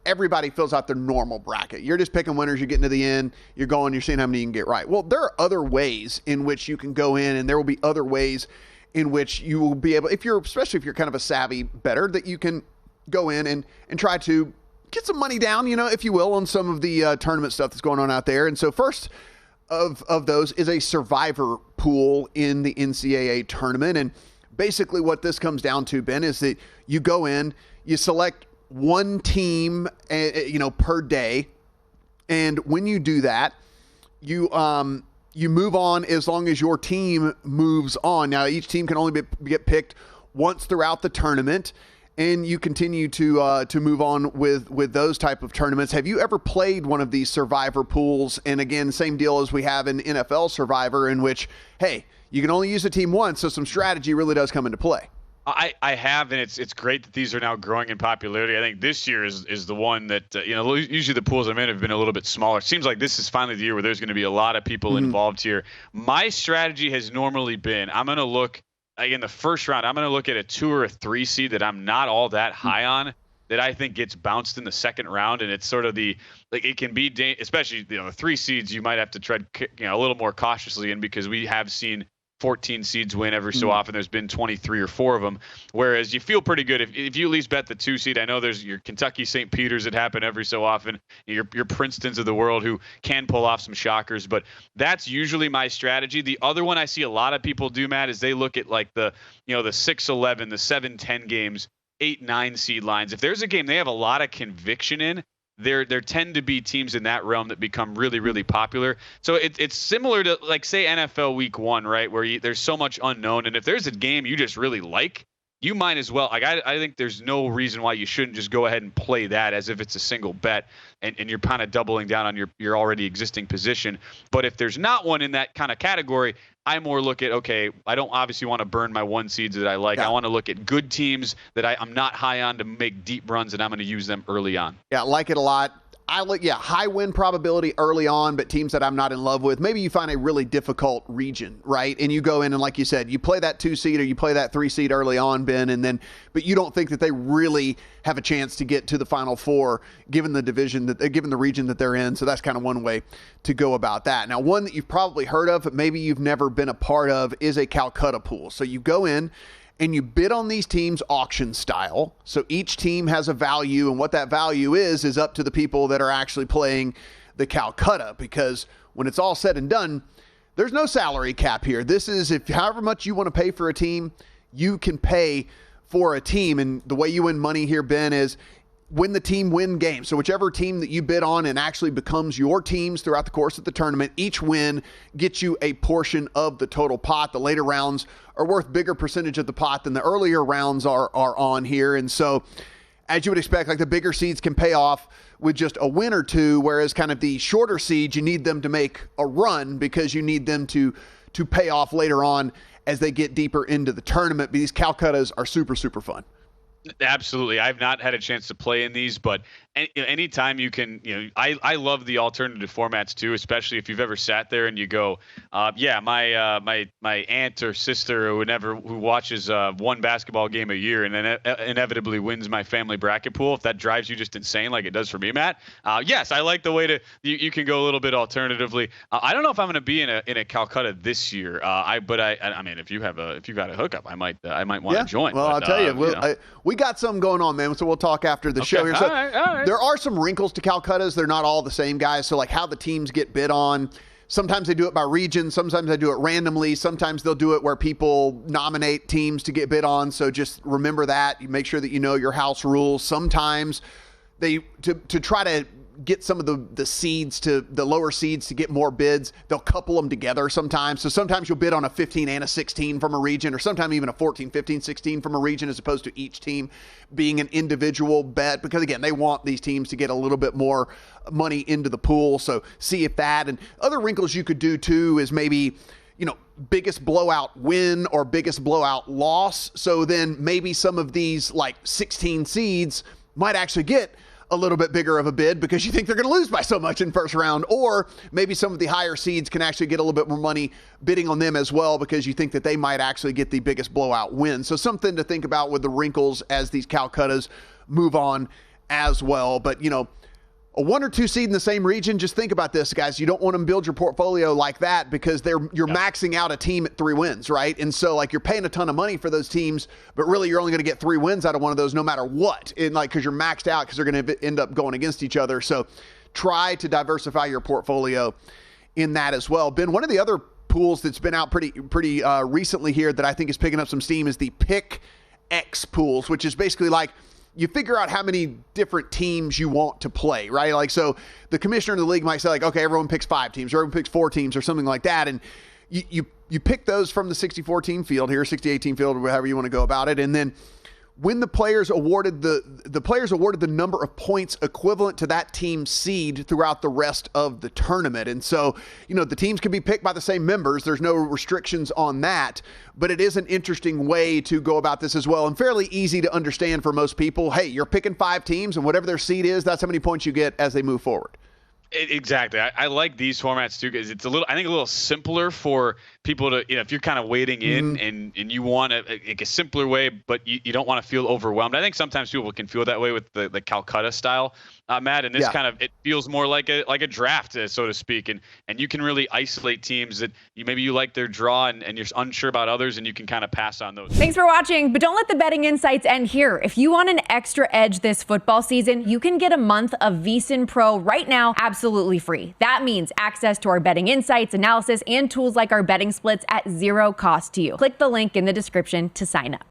everybody fills out their normal bracket. You're just picking winners. You're getting to the end. You're seeing how many you can get right. Well, there are other ways in which you can go in, and there will be other ways in which you will be able, especially if you're kind of a savvy bettor, that you can go in and try to get some money down, if you will, on some of the tournament stuff that's going on out there. And so first of those is a Survivor pool in the NCAA tournament. And basically what this comes down to, Ben, is that you go in, you select one team, per day. And when you do that, you move on as long as your team moves on. Now, each team can only get picked once throughout the tournament, and you continue to move on with those type of tournaments. Have you ever played one of these Survivor pools? And again, same deal as we have in NFL Survivor, in which, hey, you can only use a team once, so some strategy really does come into play. I have, and it's great that these are now growing in popularity. I think this year is the one that, usually the pools I'm in have been a little bit smaller. It seems like this is finally the year where there's going to be a lot of people involved here. My strategy has normally been, I'm going to look, in the first round, I'm going to look at a 2 or a 3 seed that I'm not all that high on, that I think gets bounced in the second round. And it's sort of it can be, especially, the 3 seeds, you might have to tread, a little more cautiously in, because we have seen 14 seeds win every so often. There's been 23 or 4 of them, whereas you feel pretty good if you at least bet the 2 seed. I know there's your Kentucky St. Peter's that happen every so often, your Princetons of the world who can pull off some shockers, but that's usually my strategy. The other one I see a lot of people do, Matt, is they look at like the 6-11, the 7-10 games, 8-9 seed lines. If there's a game they have a lot of conviction in, there tend to be teams in that realm that become really, really popular. So it's similar to, like, say, NFL Week 1, right, where there's so much unknown. And if there's a game you just really like, you might as well. Like, I think there's no reason why you shouldn't just go ahead and play that as if it's a single bet, and you're kind of doubling down on your already existing position. But if there's not one in that kind of category, I more look at, okay, I don't obviously want to burn my 1 seeds that I like. Yeah. I want to look at good teams that I'm not high on to make deep runs, and I'm going to use them early on. Yeah, I like it a lot. High win probability early on, but teams that I'm not in love with. Maybe you find a really difficult region, right? And you go in and, like you said, you play that 2 seed or you play that 3 seed early on, Ben, but you don't think that they really have a chance to get to the Final Four, given the region that they're in. So that's kind of one way to go about that. Now, one that you've probably heard of, but maybe you've never been a part of, is a Calcutta Pool. So you go in and you bid on these teams auction style. So each team has a value, and what that value is up to the people that are actually playing the Calcutta, because when it's all said and done, there's no salary cap here. This is, if however much you want to pay for a team, you can pay for a team. And the way you win money here, Ben, is when the team win games. So whichever team that you bid on and actually becomes your teams throughout the course of the tournament, each win gets you a portion of the total pot. The later rounds are worth bigger percentage of the pot than the earlier rounds are on here. And so, as you would expect, like, the bigger seeds can pay off with just a win or two, whereas kind of the shorter seeds, you need them to make a run, because you need them to pay off later on as they get deeper into the tournament. But these Calcuttas are super, super fun. Absolutely. I've not had a chance to play in these, but anytime you can, I love the alternative formats too, especially if you've ever sat there and you go, my aunt or sister or whatever who watches one basketball game a year and then inevitably wins my family bracket pool. If that drives you just insane like it does for me, Matt, yes, I like the way you can go a little bit alternatively. I don't know if I'm going to be in a Calcutta this year. I mean, if you got a hookup, I might want to join. Well, I'll tell you, we got some going on, man. So we'll talk after the show here. So all right. There are some wrinkles to Calcuttas. They're not all the same, guys. So, like, how the teams get bid on. Sometimes they do it by region. Sometimes they do it randomly. Sometimes they'll do it where people nominate teams to get bid on. So just remember that. You make sure that you know your house rules. Sometimes they to try to get some of the seeds to the lower seeds to get more bids, they'll couple them together sometimes. So sometimes you'll bid on a 15 and a 16 from a region, or sometimes even a 14, 15, 16 from a region, as opposed to each team being an individual bet, because again, they want these teams to get a little bit more money into the pool. So see if that, and other wrinkles you could do too is maybe, biggest blowout win or biggest blowout loss. So then maybe some of these like 16 seeds might actually get a little bit bigger of a bid because you think they're going to lose by so much in first round, or maybe some of the higher seeds can actually get a little bit more money bidding on them as well because you think that they might actually get the biggest blowout win. So something to think about with the wrinkles as these Calcuttas move on as well. But, a 1 or 2 seed in the same region, just think about this, guys. You don't want to build your portfolio like that because you're maxing out a team at 3 wins, right? And so, you're paying a ton of money for those teams, but really you're only going to get 3 wins out of one of those no matter what, because you're maxed out because they're going to end up going against each other. So try to diversify your portfolio in that as well. Ben, one of the other pools that's been out pretty recently here that I think is picking up some steam is the Pick X pools, which is basically you figure out how many different teams you want to play, right? So the commissioner of the league might say okay, everyone picks 5 teams or everyone picks 4 teams or something like that. And you pick those from the 64 team field here, 68 team field, however you want to go about it. And then when the players awarded the number of points equivalent to that team's seed throughout the rest of the tournament. And so, the teams can be picked by the same members. There's no restrictions on that, but it is an interesting way to go about this as well and fairly easy to understand for most people. Hey, you're picking 5 teams and whatever their seed is, that's how many points you get as they move forward. Exactly. I like these formats too because it's a little simpler for people to, if you're kind of wading in and you want a simpler way, but you don't want to feel overwhelmed. I think sometimes people can feel that way with the Calcutta style, Matt, and this it feels more like a draft, so to speak. And you can really isolate teams that maybe you like their draw and you're unsure about others, and you can kind of pass on those. Thanks for watching, but don't let the betting insights end here. If you want an extra edge this football season, you can get a month of VSiN Pro right now, absolutely free. That means access to our betting insights, analysis, and tools like our betting splits at 0 cost to you. Click the link in the description to sign up.